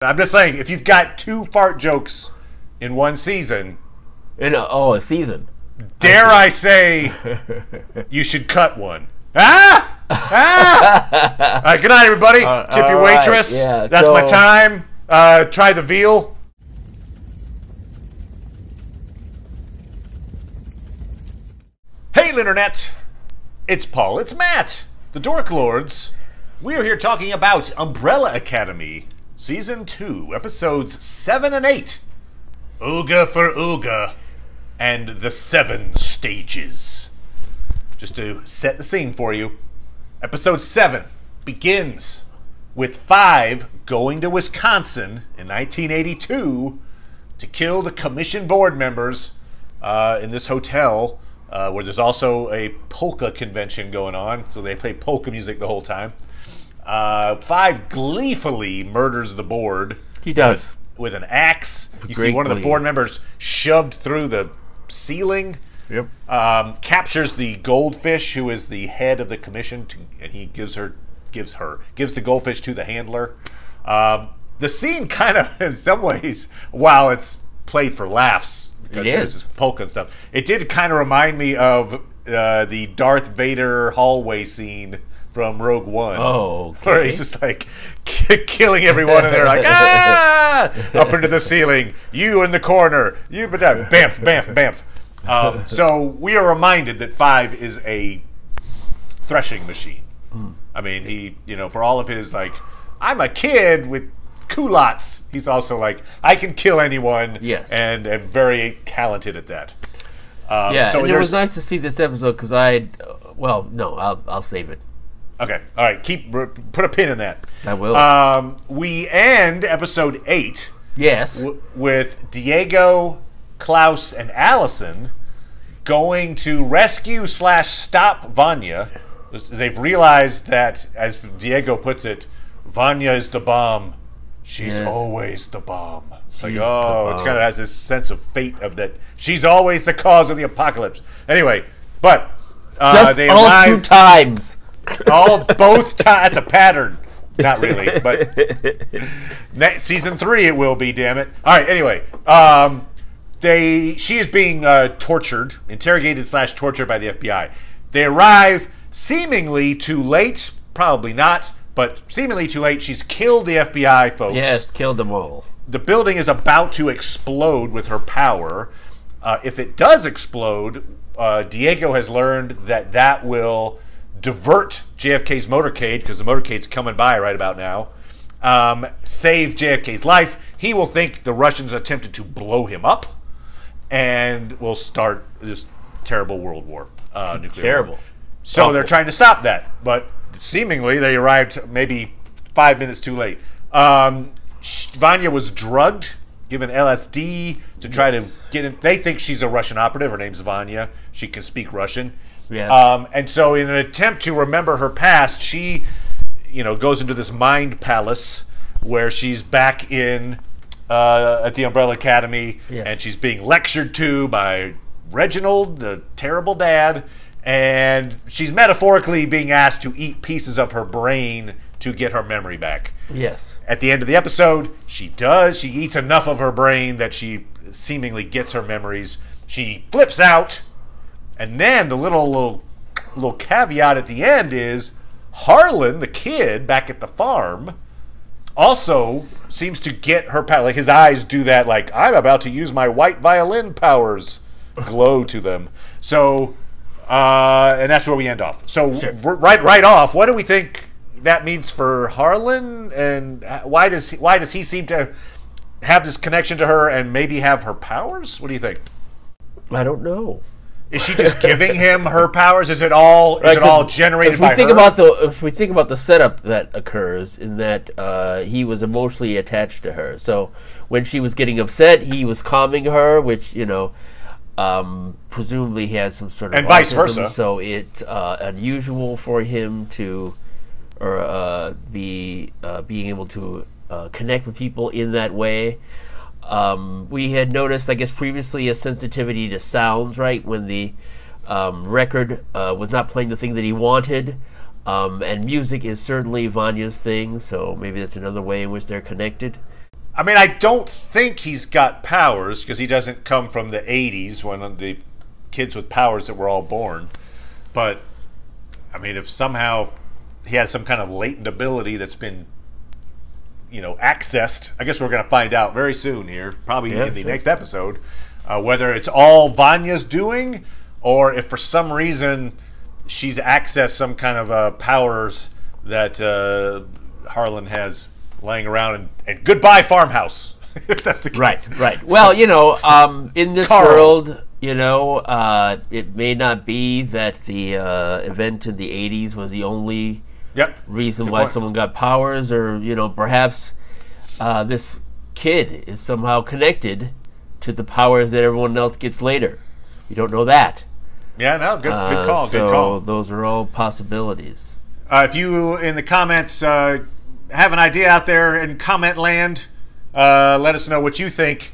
I'm just saying, if you've got 2 fart jokes in one season, a season. Dare I say, you should cut one. Ah! Ah! All right, good night, everybody. Tip your waitress. Right, yeah, that's my time. Try the veal. Hey, Internet. It's Paul. It's Matt. The Dork Lords. We are here talking about Umbrella Academy, Season 2, Episodes 7 and 8. Ooga for Ooga and the 7 Stages. Just to set the scene for you, Episode 7 begins with 5 going to Wisconsin in 1982 to kill the commission board members in this hotel where there's also a polka convention going on, so they play polka music the whole time. 5 gleefully murders the board. He does. With an axe. You see one of the board members shoved through the ceiling. Yep. Captures the goldfish, who is the head of the commission, and he gives the goldfish to the handler. The scene kind of, in some ways, while it's played for laughs, because there's this polka and stuff, it did kind of remind me of the Darth Vader hallway scene from Rogue One. Oh, okay. Where he's just like killing everyone, and they're like, ah! Up into the ceiling. You in the corner. You, but that, bamf, bamf, bamf. So we are reminded that 5 is a threshing machine. I mean, he, for all of his, like, I'm a kid with culottes, he's also like, I can kill anyone. Yes. And am very talented at that. So and it was nice to see this episode because I'll save it. Okay, all right. Put a pin in that. I will. We end episode 8. Yes. With Diego, Klaus, and Allison going to rescue / stop Vanya. They've realized that, as Diego puts it, Vanya is the bomb. She's always the bomb. It's like, it kind of has this sense of fate of that. She's always the cause of the apocalypse. Anyway, but they arrive 2 times. Both times. That's a pattern. Not really, but season 3 it will be. Damn it! All right. Anyway, she is being interrogated / tortured by the FBI. They arrive seemingly too late. Probably not, but seemingly too late. She's killed the FBI folks. Yes, killed them all. The building is about to explode with her power. If it does explode, Diego has learned that will divert JFK's motorcade, because the motorcade's coming by right about now, save JFK's life. He will think the Russians attempted to blow him up, and will start this terrible world war, nuclear war. So they're trying to stop that, but seemingly they arrived maybe 5 minutes too late. Vanya was drugged, given LSD to try to get in. They think she's a Russian operative. Her name's Vanya. She can speak Russian. Yeah. And so in an attempt to remember her past, she, goes into this mind palace where she's back in at the Umbrella Academy, and she's being lectured to by Reginald, the terrible dad, and she's metaphorically being asked to eat pieces of her brain to get her memory back. Yes. At the end of the episode, she does. She eats enough of her brain that she seemingly gets her memories. She flips out. And then the little caveat at the end is Harlan, the kid back at the farm, also seems to get her power. Like, his eyes do that, like, I'm about to use my white violin powers, glow to them. So, and that's where we end off. So right off, what do we think that means for Harlan? And why does he seem to have this connection to her and maybe have her powers? What do you think? I don't know. Is she just giving him her powers? Is it all generated by her? If we think about the setup that occurs, in that he was emotionally attached to her, so when she was getting upset, he was calming her, which presumably has some sort of and vice versa. So it's unusual for him to being able to connect with people in that way. We had noticed, I guess, previously a sensitivity to sounds, right? When the record was not playing the thing that he wanted. And music is certainly Vanya's thing, so maybe that's another way in which they're connected. I mean, I don't think he's got powers because he doesn't come from the 80s when the kids with powers that were all born. But, I mean, if somehow he has some kind of latent ability that's been, accessed, I guess we're going to find out very soon here, probably in the next episode, whether it's all Vanya's doing or if for some reason she's accessed some kind of powers that Harlan has laying around, and goodbye farmhouse. If that's the case. Right. Well, in this world, it may not be that the event in the 80s was the only reason why someone got powers, or perhaps this kid is somehow connected to the powers that everyone else gets later. You don't know that. Yeah, no, good call. So good call. Those are all possibilities. If you in the comments have an idea out there in comment land, let us know what you think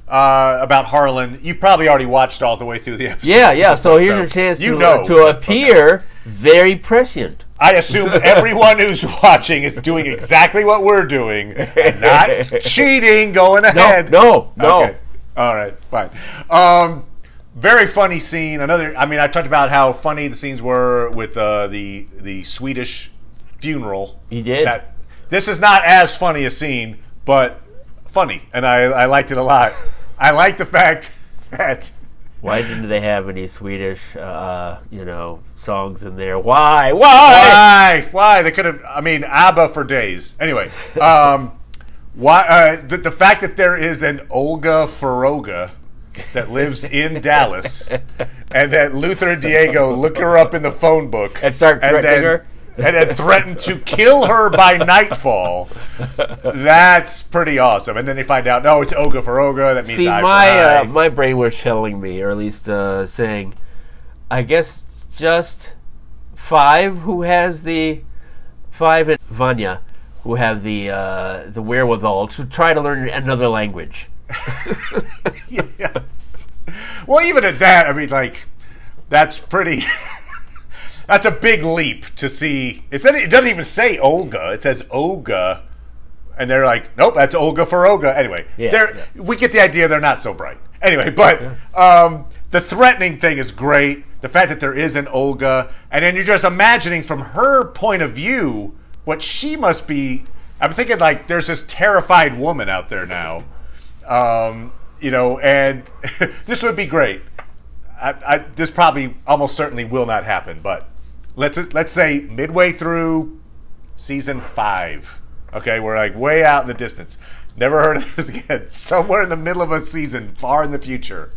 about Harlan. You've probably already watched all the way through the episode. Yeah. So here's your chance to appear very prescient. I assume everyone who's watching is doing exactly what we're doing and not cheating, going ahead. No. Okay. All right, fine. Very funny scene. I talked about how funny the scenes were with the Swedish funeral. He did. This is not as funny a scene, but funny, and I liked it a lot. I like the fact that... Why didn't they have any Swedish, songs in there? Why? They could have... ABBA for days. Anyway, why? The fact that there is an Olga Foroga that lives in Dallas, and that Luther and Diego look her up in the phone book and start threatening her. And then threatened to kill her by nightfall. That's pretty awesome. And then they find out, no, it's Oga for Oga. That means eye for eye. My brain was telling me, or at least saying, I guess it's just Five and Vanya who have the wherewithal to try to learn another language. Yes. Well, even at that, that's pretty... That's a big leap to see. It doesn't even say Olga. It says Oga. And they're like, nope, that's Olga for Oga. Anyway, we get the idea they're not so bright. Anyway, but the threatening thing is great. The fact that there is an Olga. And then you're just imagining from her point of view what she must be. I'm thinking there's this terrified woman out there now. And this would be great. This probably almost certainly will not happen, but let's say midway through season 5. Okay, we're way out in the distance. Never heard of this again. Somewhere in the middle of a season, far in the future,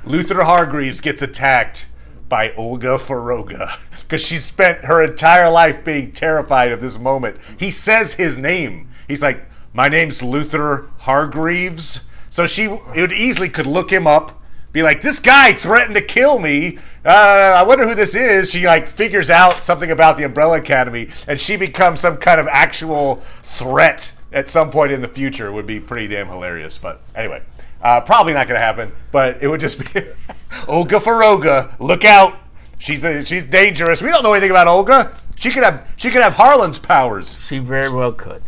Luther Hargreaves gets attacked by Olga Foroga because she spent her entire life being terrified of this moment. He says his name. He's like, my name's Luther Hargreaves. So it easily could look him up. Be like, this guy threatened to kill me. I wonder who this is. She figures out something about the Umbrella Academy, and she becomes some kind of actual threat at some point in the future. It would be pretty damn hilarious. But anyway, probably not going to happen. But it would just be Olga Foroga. Look out! She's dangerous. We don't know anything about Olga. She could have Harlan's powers. She very well could.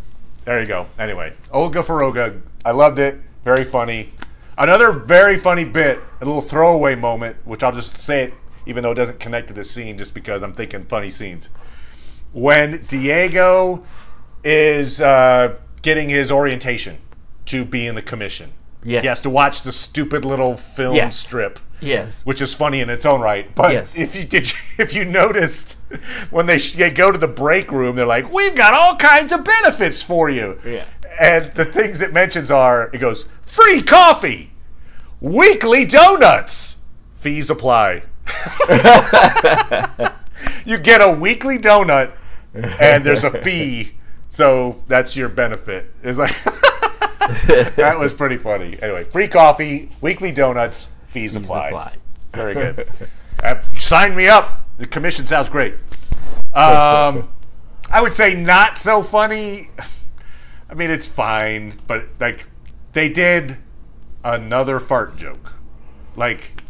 There you go. Anyway, Olga Foroga. I loved it. Very funny. Another very funny bit, a little throwaway moment, which I'll just say it even though it doesn't connect to the scene just because I'm thinking funny scenes. When Diego is getting his orientation to be in the commission. Yes. He has to watch the stupid little film strip. Yes. Which is funny in its own right. But if you noticed, when they go to the break room, they're like, we've got all kinds of benefits for you. Yeah. And the things it mentions are, it goes, free coffee, weekly donuts, fees apply. You get a weekly donut, and there's a fee, so that's your benefit. It's like that was pretty funny. Anyway, free coffee, weekly donuts, fees apply. Very good. Sign me up. The commission sounds great. I would say not so funny. I mean, it's fine, but they did another fart joke.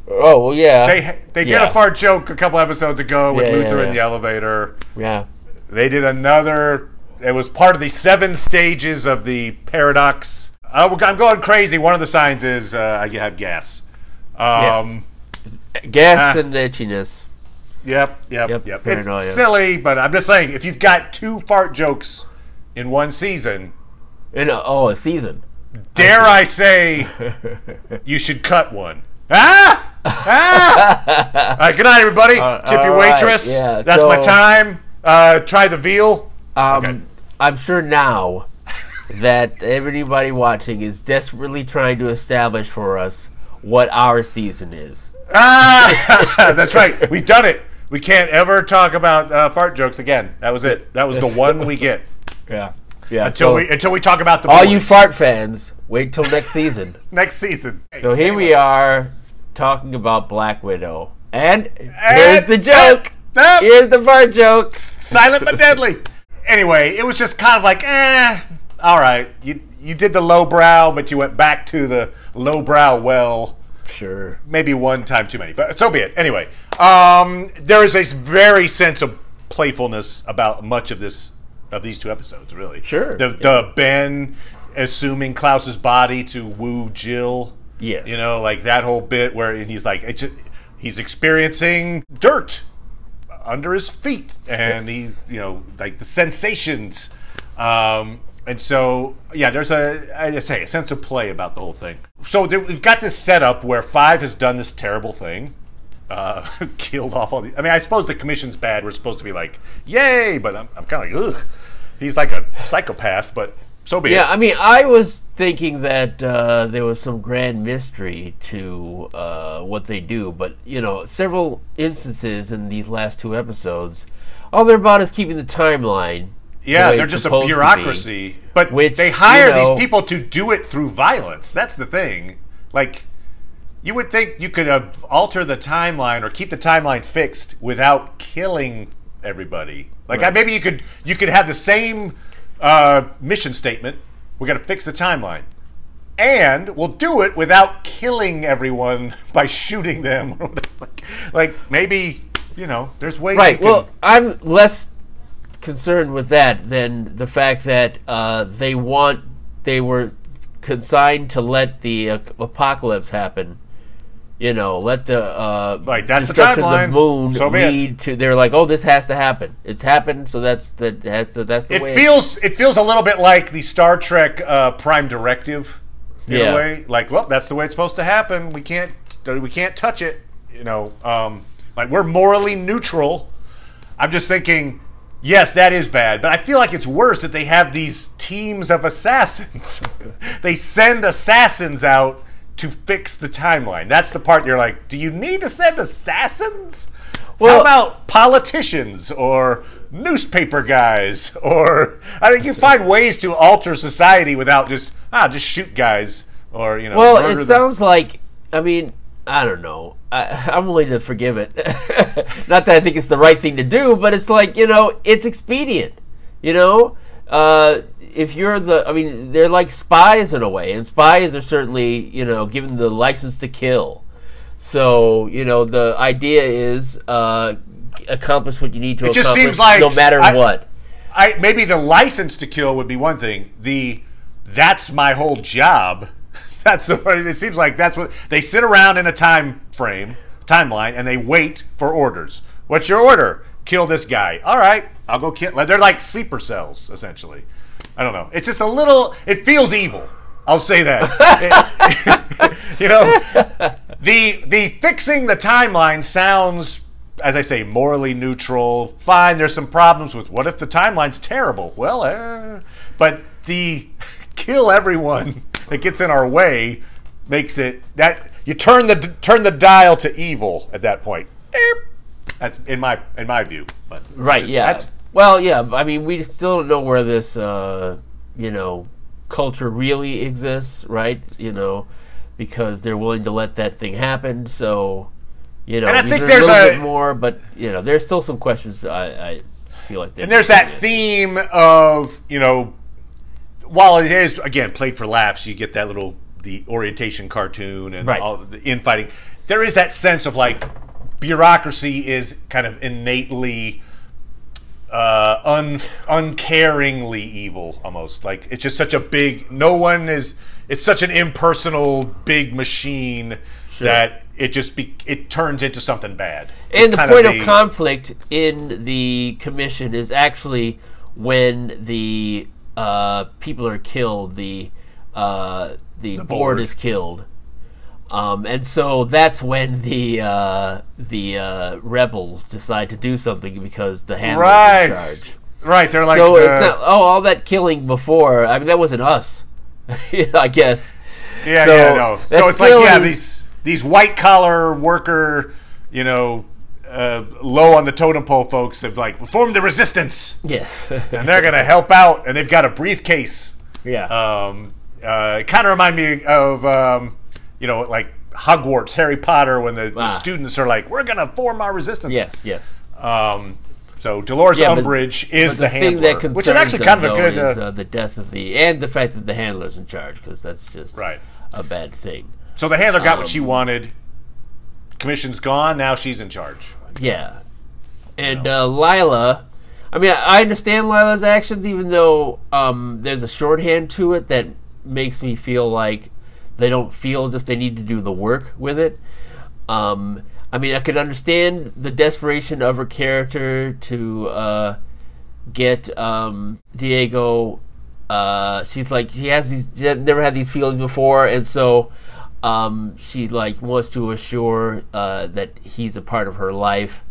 Oh, well, yeah. They did a fart joke a couple episodes ago with Luther in the elevator. Yeah. They did another. It was part of the 7 stages of the paradox. I'm going crazy. One of the signs is I have gas. Gas and itchiness. Yep. Paranoia. It's silly, but I'm just saying, if you've got 2 fart jokes in one season, a season. Dare I say, you should cut one. Ah! All right, good night, everybody. Tip your waitress. Right, yeah, that's my time. Try the veal. Okay. I'm sure now that everybody watching is desperately trying to establish for us what our season is. That's right. We've done it. We can't ever talk about fart jokes again. That was it. That was the one we get. Yeah. Until we talk about the all boys. You fart fans, wait till next season. Next season. So here we are talking about Black Widow, and here's the joke. Here's the fart joke. Silent but deadly. Anyway, it was just kind of like, all right. You did the lowbrow, but you went back to the lowbrow well. Sure. Maybe one time too many, but so be it. Anyway, there is a very sense of playfulness about much of these 2 episodes, really. Sure. The Ben assuming Klaus's body to woo Jill. Yes. You know, like that whole bit where he's like, he's experiencing dirt under his feet, and he's, like the sensations. And so, yeah, there's a sense of play about the whole thing. So we've got this setup where Five has done this terrible thing, killed off all these. I mean, I suppose the commission's bad. We're supposed to be like, yay, but I'm kind of like, ugh. He's like a psychopath, but so be it. Yeah, I mean, I was thinking that there was some grand mystery to what they do, but, several instances in these last 2 episodes, all they're about is keeping the timeline. Yeah, they're just a bureaucracy. But they hire these people to do it through violence. That's the thing. Like, you would think you could alter the timeline or keep the timeline fixed without killing everybody. Like, right. Maybe you could have the same mission statement. We're going to fix the timeline. And we'll do it without killing everyone by shooting them. Like, maybe, there's ways right. you can... Well, I'm less concerned with that than the fact that they were consigned to let the apocalypse happen. Let the that's the destruction timeline. of the moon So lead to. They're like, oh, this has to happen. It's happened, so that's the way. It feels a little bit like the Star Trek Prime Directive in a way. Like, well, that's the way it's supposed to happen. We can't touch it. Like we're morally neutral. I'm just thinking. Yes, that is bad, but I feel like it's worse that they have these teams of assassins. They send assassins out to fix the timeline. That's the part you're like, do you need to send assassins? Well, how about politicians or newspaper guys? Or you find ways to alter society without just shoot guys or Well, it sounds like, I mean, I don't know. I'm willing to forgive it. Not that I think it's the right thing to do, but it's like, it's expedient. If you're they're like spies in a way, and spies are certainly, given the license to kill. So, the idea is accomplish what you need to accomplish, seems like no matter what. Maybe the license to kill would be one thing. That's my whole job. It seems like that's what they sit around in a timeline, and they wait for orders. What's your order? Kill this guy. All right, I'll go kill. They're like sleeper cells, essentially. I don't know. It's just a little. It feels evil. I'll say that. The fixing the timeline sounds, as I say, morally neutral. Fine. There's some problems with what if the timeline's terrible? Well, but the kill everyone that gets in our way makes it that you turn the dial to evil at that point. That's in my view. But right, yeah. Well, yeah. I mean, we still don't know where this culture really exists, right? Because they're willing to let that thing happen. So, and I think there's a little bit more, but there's still some questions. I feel like. And there's that theme of while it is, again, played for laughs, you get that the orientation cartoon and all the infighting. There is that sense of like bureaucracy is kind of innately uncaringly evil, almost. Like, it's just such a big, it's such an impersonal big machine that it turns into something bad. And the point of conflict in the commission is actually when the people are killed, the board is killed. And so that's when the rebels decide to do something because the handlers are in charge. Right, they're like, so it's not, all that killing before. I mean, that wasn't us, I guess. Yeah, no. So it's like, these white collar worker, low on the totem pole folks have like formed the resistance. Yes, and they're gonna help out, and they've got a briefcase. Yeah. It kind of reminded me of like Hogwarts, Harry Potter, when the students are like, we're going to form our resistance. Yes. So Dolores Umbridge is the handler, which is actually kind of a good... Is, the death of and the fact that the handler's in charge, because that's just a bad thing. So the handler got what she wanted. Commission's gone, now she's in charge. Yeah. And Lila... I mean, I understand Lila's actions, even though there's a shorthand to it that makes me feel like they don't feel as if they need to do the work with it. I mean, I could understand the desperation of her character to get Diego. She's like, she never had these feelings before, and so she like wants to assure that he's a part of her life,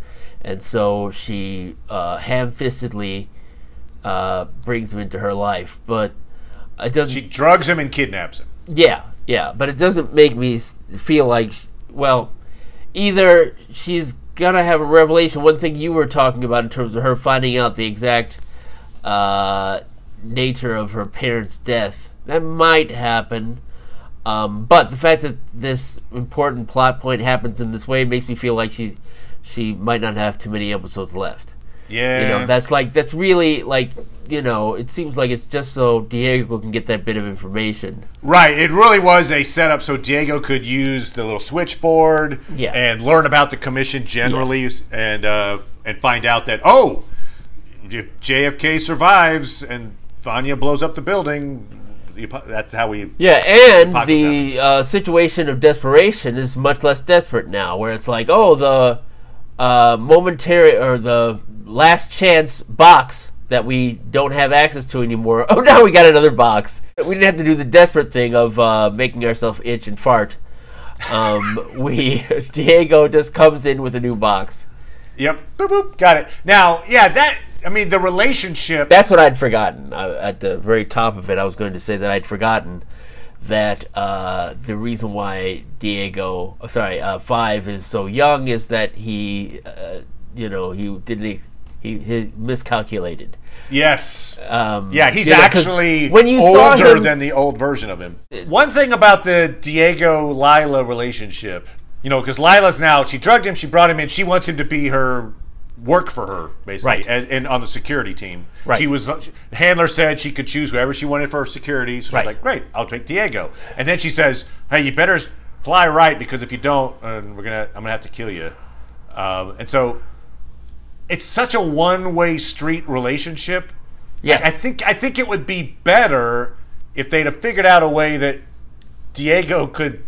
and so she ham-fistedly brings him into her life, but it doesn't. She drugs him and kidnaps him. Yeah, but it doesn't make me feel like, well, either she's gonna have a revelation. One thing you were talking about in terms of her finding out the exact nature of her parents' death, that might happen. But the fact that this important plot point happens in this way makes me feel like she might not have too many episodes left. Yeah. That's really like, it seems like it's just so Diego can get that bit of information. Right. It really was a setup so Diego could use the little switchboard and learn about the commission generally and find out that, if JFK survives and Vanya blows up the building, that's how we... Yeah, and the situation of desperation is much less desperate now, where it's like, the momentary or the last chance box that we don't have access to anymore. Oh, now we got another box. We didn't have to do the desperate thing of making ourselves itch and fart. Diego just comes in with a new box. Yep. Boop, boop. Got it. Now, the relationship... That's what I'd forgotten. At the very top of it, I was going to say that I'd forgotten that the reason why Five is so young is that he miscalculated. Yes. He's actually older than the old version of him. One thing about the Diego-Lila relationship, because Lila's now, she drugged him, she brought him in, she wants him to be work for her, basically, and on the security team. Right. The handler said she could choose whoever she wanted for security, so she's like, great, I'll take Diego. And then she says, hey, you better fly right, because if you don't, I'm gonna have to kill you. And so it's such a one-way street relationship. Yeah, I think it would be better if they'd have figured out a way that Diego could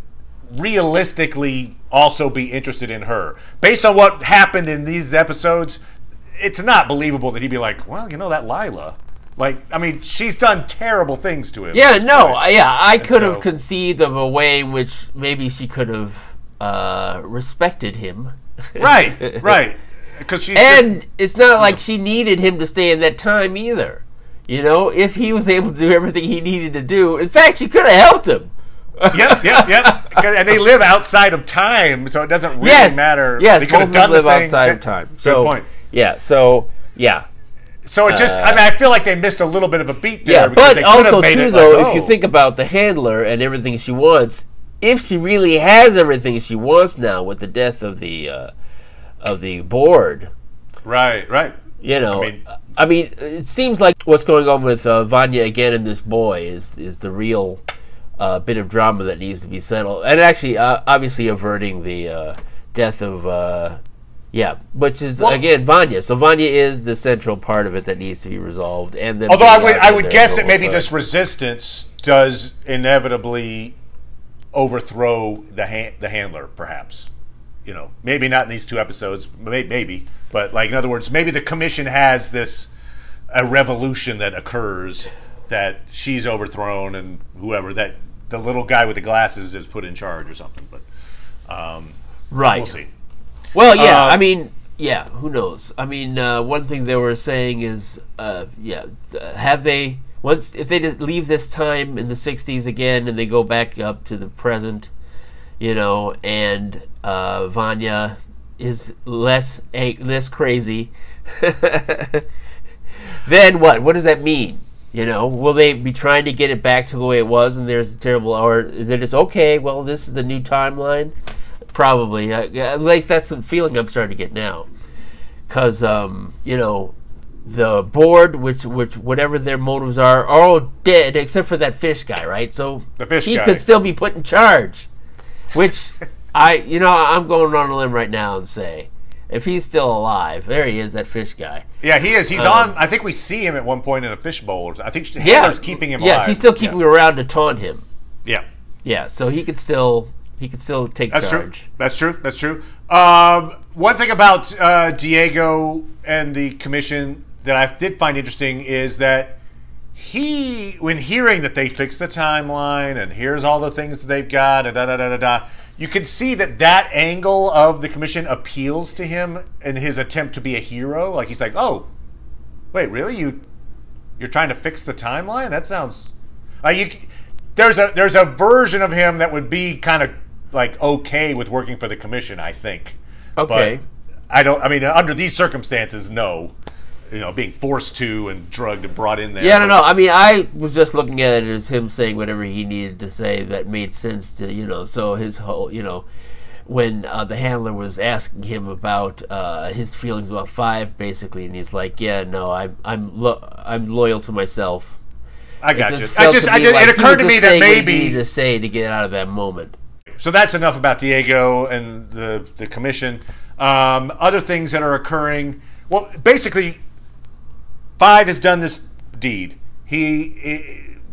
realistically also be interested in her. Based on what happened in these episodes, it's not believable that he'd be like, well, that Lila. Like, I mean, she's done terrible things to him. Yeah, I could have conceived of a way in which maybe she could have respected him. Right. It's not like she needed him to stay in that time either. If he was able to do everything he needed to do, in fact, she could have helped him. Yep. And they live outside of time, so it doesn't really matter. Yes, they could have done live outside of time. Good point. Yeah. So it just, I feel like they missed a little bit of a beat there. Yeah, but also too, though, if you think about the handler and everything she wants, if she really has everything she wants now with the death of the board, right. I mean, it seems like what's going on with Vanya again and this boy is the real bit of drama that needs to be settled, and actually, obviously, averting the death of Yeah, which is again Vanya. So Vanya is the central part of it that needs to be resolved. And then, although I would guess that maybe this resistance does inevitably overthrow the handler, perhaps. You know, maybe not in these 2 episodes, maybe, but like in other words, maybe the commission has a revolution that occurs that she's overthrown and whoever that the little guy with the glasses is put in charge or something. But right, we'll see. Well, yeah, I mean, yeah, who knows? I mean, one thing they were saying is, have they if they just leave this time in the '60s again and they go back up to the present, you know, and Vanya is less crazy, then what? What does that mean? You know, will they be trying to get it back to the way it was, and there's a terrible, or is it just okay? Well, this is the new timeline. Probably, at least that's the feeling I'm starting to get now, because you know, the board, which whatever their motives are all dead except for that fish guy, right? So the fish guy could still be put in charge, which I'm going on a limb right now and say, if he's still alive, there he is, that fish guy. Yeah, he is. He's on. I think we see him at one point in a fish bowl. I think Hitler's keeping him alive. Yes, he's still keeping him around to taunt him. Yeah. Yeah, so he could still take charge. True. That's true. That's true. One thing about Diego and the commission that I did find interesting is that when hearing that they fixed the timeline and here's all the things that they've got, you can see that angle of the commission appeals to him in his attempt to be a hero. Like he's like, oh, wait, really? You're trying to fix the timeline? That sounds like there's a version of him that would be kind of like okay with working for the commission, I think. Okay. But I mean, under these circumstances, no. You know, being forced to and drugged and brought in there. Yeah, no. I mean, I was just looking at it as him saying whatever he needed to say that made sense to, you know, so his whole, you know, when the handler was asking him about his feelings about 5, basically, and he's like, yeah, no, I'm loyal to myself. I got you. It occurred to me that maybe to say to get out of that moment. So that's enough about Diego and the commission. Other things that are occurring. Well, basically, 5 has done this deed.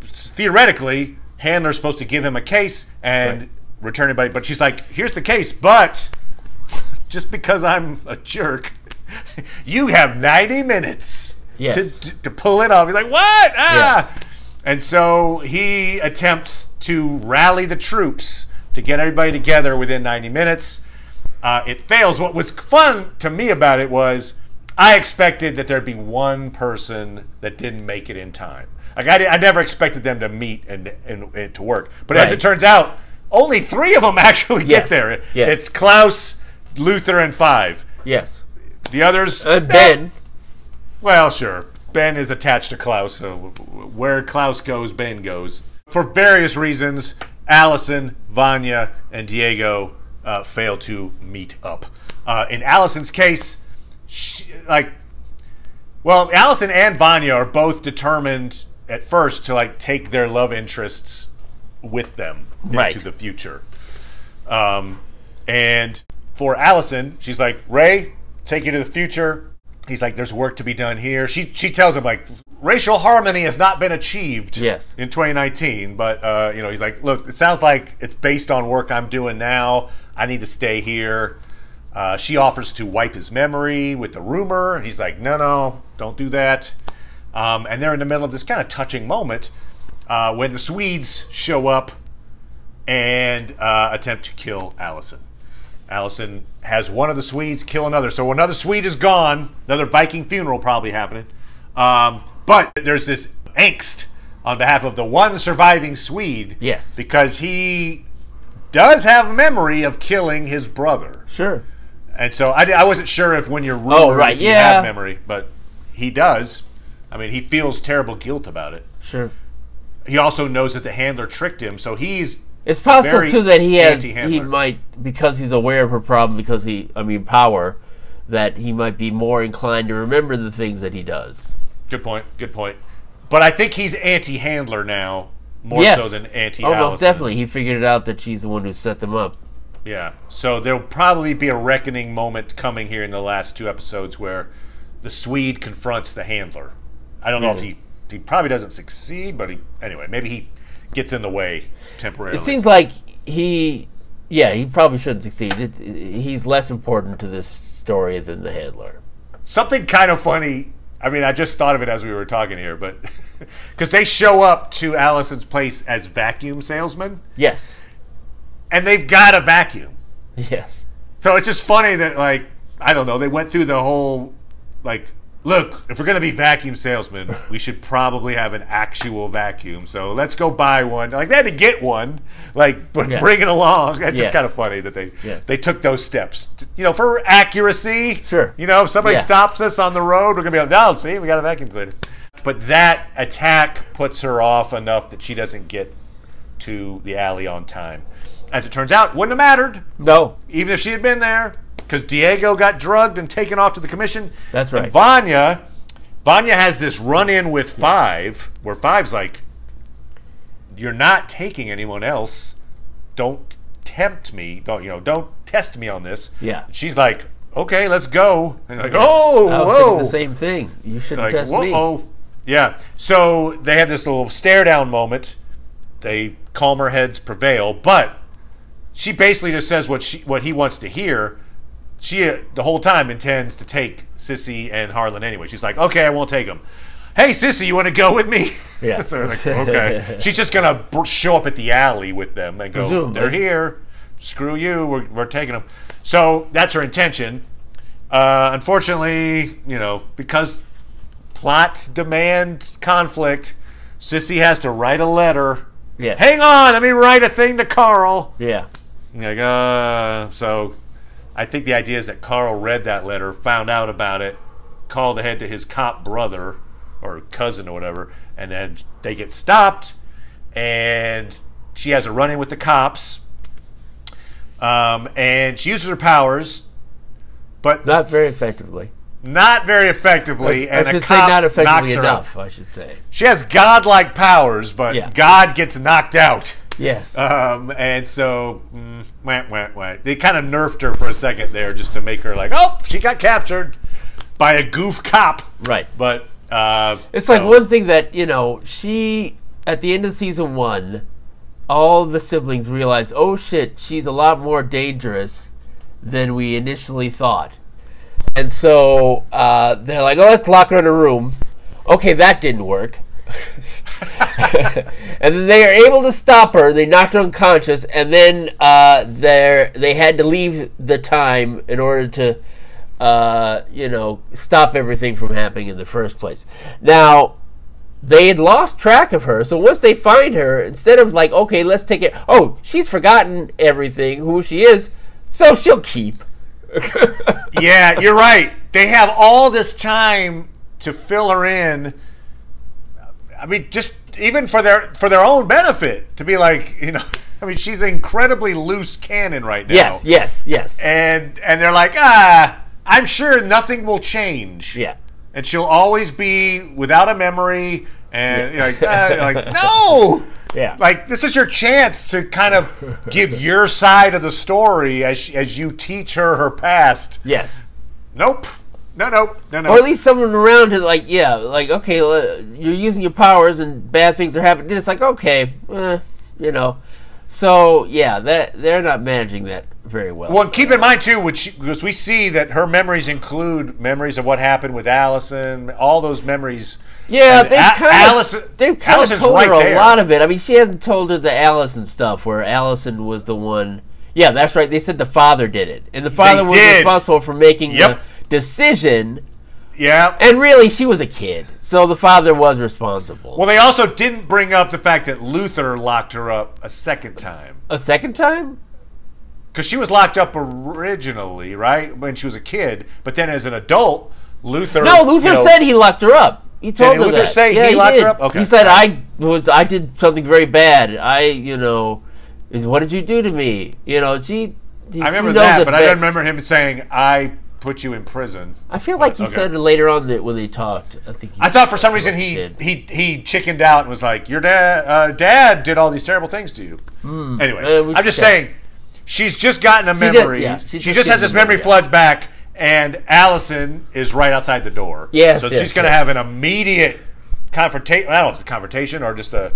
Theoretically, handler's supposed to give him a case and return everybody. But she's like, here's the case, but just because I'm a jerk, you have 90 minutes to pull it off. He's like, what? Yes. And so he attempts to rally the troops to get everybody together within 90 minutes. It fails. What was fun to me about it was I expected that there'd be one person that didn't make it in time. Like I never expected them to meet and to work. But as it turns out, only 3 of them actually get there. Yes. It's Klaus, Luther, and 5. Yes. The others... And Ben. Well, sure. Ben is attached to Klaus, so where Klaus goes, Ben goes. For various reasons, Allison, Vanya, and Diego fail to meet up. In Allison's case... Allison and Vanya are both determined at first to take their love interests with them into the future. And for Allison, she's like, Ray, take you to the future. He's like, there's work to be done here. She tells him racial harmony has not been achieved in 2019, but he's like, look, it sounds like it's based on work I'm doing now. I need to stay here. She offers to wipe his memory with the rumor. He's like, no, don't do that. And they're in the middle of this kind of touching moment when the Swedes show up and attempt to kill Allison. Allison has one of the Swedes kill another. So another Swede is gone. Another Viking funeral probably happening. But there's this angst on behalf of the one surviving Swede. Yes. Because he does have a memory of killing his brother. Sure. And so I wasn't sure if when you're rumored you have memory, but he does. I mean, he feels terrible guilt about it. Sure. He also knows that the handler tricked him, so it's possible too that he might, because he's aware of her problem, power, that he might be more inclined to remember the things that he does. Good point. But I think he's anti-handler now, more so than anti-Allison. Oh, most definitely. He figured it out that she's the one who set them up. Yeah. So there'll probably be a reckoning moment coming here in the last 2 episodes where the Swede confronts the handler. I don't know if he probably doesn't succeed, but anyway, maybe he gets in the way temporarily. It seems like he probably shouldn't succeed. He's less important to this story than the handler. Something kind of funny. I mean, I just thought of it as we were talking here, but because they show up to Allison's place as vacuum salesmen. Yes. And they've got a vacuum. Yes. So it's just funny that, like, I don't know, they went through the whole, like, look, if we're going to be vacuum salesmen, we should probably have an actual vacuum. So let's go buy one. Like, they had to get one, like, but bring it along. That's just kind of funny that they took those steps. You know, for accuracy. Sure. You know, if somebody stops us on the road, we're going to be like, no, see, we got a vacuum cleaner. But that attack puts her off enough that she doesn't get to the alley on time. As it turns out, wouldn't have mattered. No. Even if she had been there, because Diego got drugged and taken off to the commission. That's right. And Vanya has this run-in with Five, where Five's like, you're not taking anyone else. Don't tempt me. Don't test me on this. Yeah. She's like, okay, let's go. And like, I was whoa. thinking the same thing. You shouldn't test me. Whoa. Yeah. So they have this little stare-down moment. They calmer heads prevail, but she basically just says what he wants to hear. She, the whole time, intends to take Sissy and Harlan anyway. She's like, okay, I won't take them. Hey, Sissy, you want to go with me? Yeah. So they're like, okay. She's just going to show up at the alley with them and go, they're here. Screw you. We're taking them. So that's her intention. Unfortunately, because plots demand conflict, Sissy has to write a letter. Yeah. Hang on, let me write a thing to Carl. Yeah. Like, so I think the idea is that Carl read that letter, found out about it, called ahead to his cop brother or cousin or whatever, and then they get stopped, and she has a run-in with the cops, and she uses her powers, but not very effectively. Not very effectively, and I should a say cop not effectively knocks her enough. out. I should say she has godlike powers, but God gets knocked out. Yes. And so they kind of nerfed her for a second there just to make her like, oh, she got captured by a goof cop. Right. But it's like one thing that she at the end of season 1, all the siblings realized, oh shit, she's a lot more dangerous than we initially thought. And so they're like, oh, let's lock her in a room. Okay, that didn't work. And then they are able to stop her. They knocked her unconscious, and then they had to leave the time in order to, stop everything from happening in the first place. Now, they had lost track of her, so once they find her, instead of like, okay, let's take it. Oh, she's forgotten everything, who she is, so she'll keep. Yeah, you're right. They have all this time to fill her in. I mean, just even for their own benefit, to be like, I mean, she's an incredibly loose cannon right now. Yes. And they're like, I'm sure nothing will change. Yeah. And she'll always be without a memory. And you're like, no. Yeah. Like, this is your chance to kind of give your side of the story as you teach her past. Yes. Nope. No. Or at least someone around it, okay, you're using your powers and bad things are happening. It's like, okay, So, yeah, they're not managing that very well. Well, and keep in mind, too, because we see that her memories include memories of what happened with Allison, all those memories. Yeah, they've kind of told her right a lot of it. I mean, she hasn't told her the Allison stuff, where Allison was the one. Yeah, that's right. They said the father did it. And the father was responsible for making the decision. Yeah. And really, she was a kid. So the father was responsible. Well, they also didn't bring up the fact that Luther locked her up a second time. A second time? Because she was locked up originally, right? When she was a kid. But then as an adult, Luther... No, Luther said he locked her up. He told her that. Did Luther say he locked her up? Okay. He said, I did something very bad. What did you do to me? I remember that, but I don't remember him saying, I put you in prison. I feel like he said it later on when they talked. I thought for some reason he chickened out and was like, your dad did all these terrible things to you. Anyway, I'm just saying, she's just gotten a memory. She just has this memory flood back, and Allison is right outside the door. Yes, so she's going to have an immediate confrontation. I don't know if it's a confrontation or just a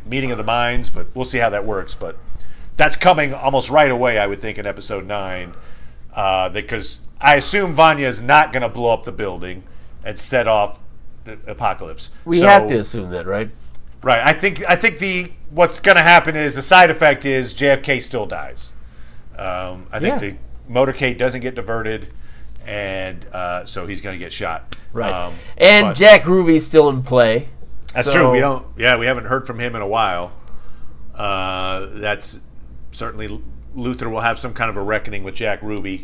meeting of the minds, but we'll see how that works. But that's coming almost right away, I would think, in episode 9, because I assume Vanya is not going to blow up the building and set off the apocalypse. We have to assume that, right? Right. I think what's going to happen is the side effect is JFK still dies. I think the motorcade doesn't get diverted, and so he's going to get shot. Right. And Jack Ruby's still in play. That's true. We haven't heard from him in a while. That's certainly Luther will have some kind of a reckoning with Jack Ruby.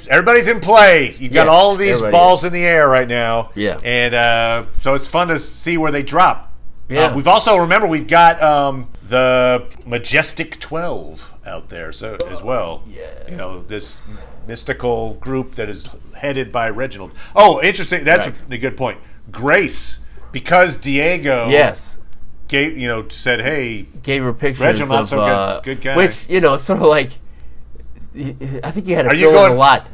Everybody's in play. You've got all of these balls in the air right now. Yeah. And so it's fun to see where they drop. Yeah. We've got the Majestic 12 out there as well. Yeah. This mystical group that is headed by Reginald. Oh, interesting. That's a good point. Grace, because Diego said, hey, gave her pictures Reginald, not of, so good guy. Which, sort of like, I think you had to fill in a lot.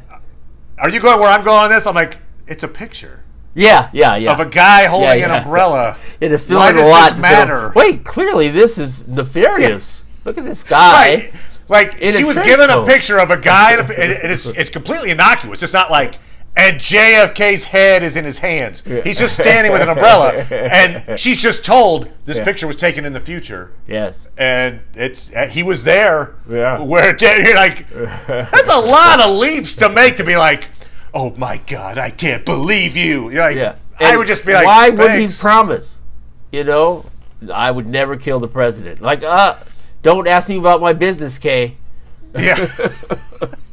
Are you going where I'm going on this? I'm like, it's a picture. Yeah. Of a guy holding an umbrella. You had to fill Why in does a lot this matter? Wait, clearly this is nefarious. Look at this guy. Right. Like, she was given a picture of a guy, and it's completely innocuous. It's not like, and JFK's head is in his hands. He's just standing with an umbrella, and she's just told this picture was taken in the future. Yes. And he was there. Yeah. Where you're like, that's a lot of leaps to make to be like, oh my God, I can't believe you. You're like, I would just be like, why would he promise? I would never kill the president. Like, don't ask me about my business, Kay. Yeah.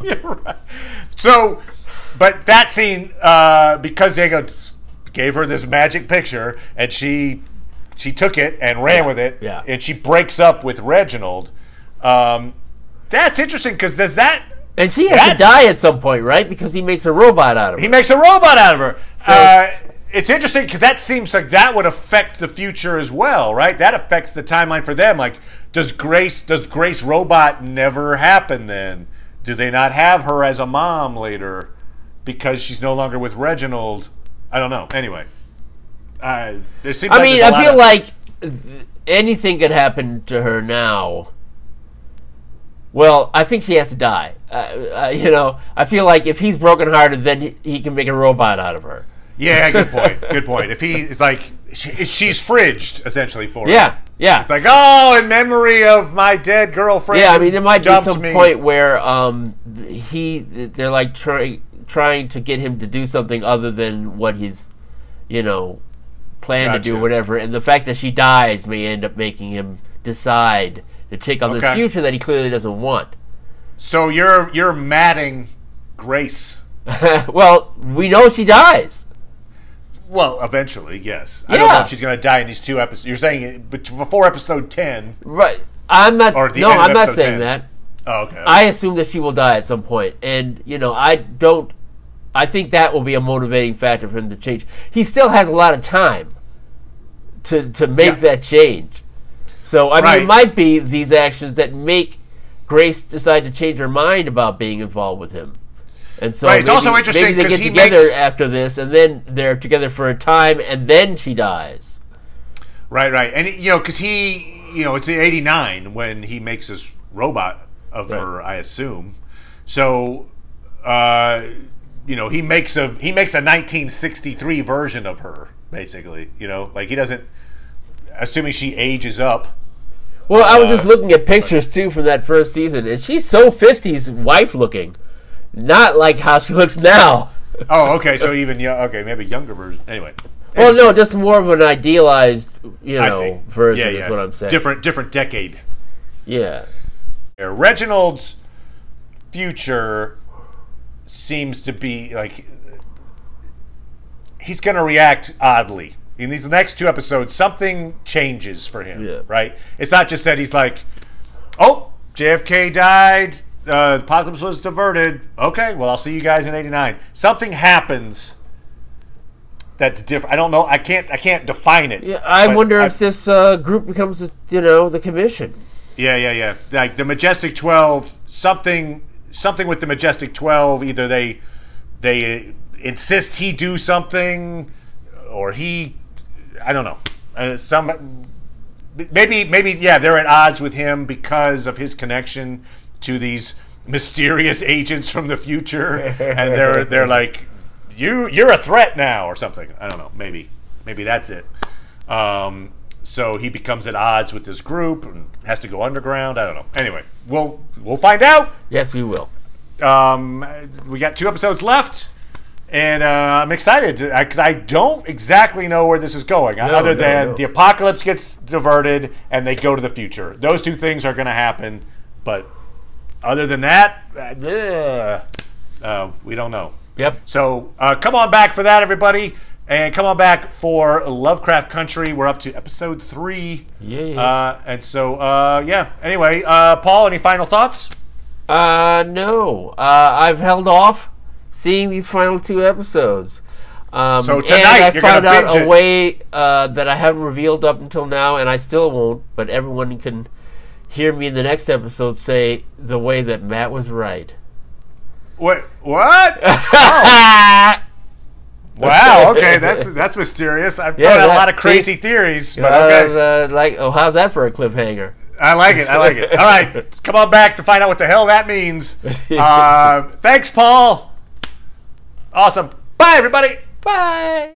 You're right. So, but that scene, because Diego gave her this magic picture, and she took it and ran with it, and she breaks up with Reginald. That's interesting, because does that... And she has to die at some point, right? Because he makes a robot out of her. He makes a robot out of her. So, it's interesting, because that seems like that would affect the future as well, right? That affects the timeline for them. Like, does Grace robot never happen then? Do they not have her as a mom later because she's no longer with Reginald? I don't know. Anyway, there seems. I feel like anything could happen to her now. Well, I think she has to die. I feel like if he's brokenhearted, then he can make a robot out of her. Yeah, good point. Good point. If he's like, she's fridged essentially for him. Yeah. It's like, oh, in memory of my dead girlfriend. Yeah, there might be some point where they're like trying to get him to do something other than what he's, planned to do, whatever. And the fact that she dies may end up making him decide to take on this future that he clearly doesn't want. So you're matting Grace. Well, we know she dies. Well, eventually, yes. I don't know if she's going to die in these 2 episodes. You're saying before episode 10. Right. I'm not saying 10. that. Oh, okay. I assume that she will die at some point. And, I think that will be a motivating factor for him to change. He still has a lot of time to make that change. So, it might be these actions that make Grace decide to change her mind about being involved with him. And so it's also interesting maybe they get together after this, and then they're together for a time, and then she dies. Right. And, because it's in 89 when he makes this robot of her, I assume. So, he makes a 1963 version of her, basically. Like he doesn't, assuming she ages up. Well, I was just looking at pictures, too, from that first season, and she's so 50s wife-looking. Not like how she looks now. Oh, okay. So even maybe younger version. Anyway. Well, no, just more of an idealized, version is what I'm saying. Different decade. Yeah. Reginald's future seems to be like he's going to react oddly. In these next 2 episodes, something changes for him, right? It's not just that he's like, oh, JFK died. The apocalypse was diverted. Okay, well, I'll see you guys in 89. Something happens that's different. I don't know. I can't define it. Yeah, I wonder if this group becomes, the commission. Yeah. Like the Majestic 12, something with the Majestic 12. Either they insist he do something, or I don't know. Maybe they're at odds with him because of his connection to these mysterious agents from the future, and they're like, you're a threat now or something. I don't know. Maybe that's it. So he becomes at odds with this group and has to go underground. I don't know. Anyway, we'll find out. Yes, we will. We got 2 episodes left, and I'm excited because I don't exactly know where this is going, other than the apocalypse gets diverted and they go to the future. Those 2 things are going to happen, but other than that, we don't know. Yep. So come on back for that, everybody. And come on back for Lovecraft Country. We're up to episode 3. Yeah. And so, Anyway, Paul, any final thoughts? No. I've held off seeing these final 2 episodes. So tonight, and I found out a way that I haven't revealed up until now, and I still won't, but everyone can hear me in the next episode say the way that Matt was right. What? Oh. Wow. Okay, that's mysterious. I've got a lot of crazy theories, but okay. How's that for a cliffhanger? I like it. All right, come on back to find out what the hell that means. Thanks, Paul. Awesome. Bye, everybody. Bye.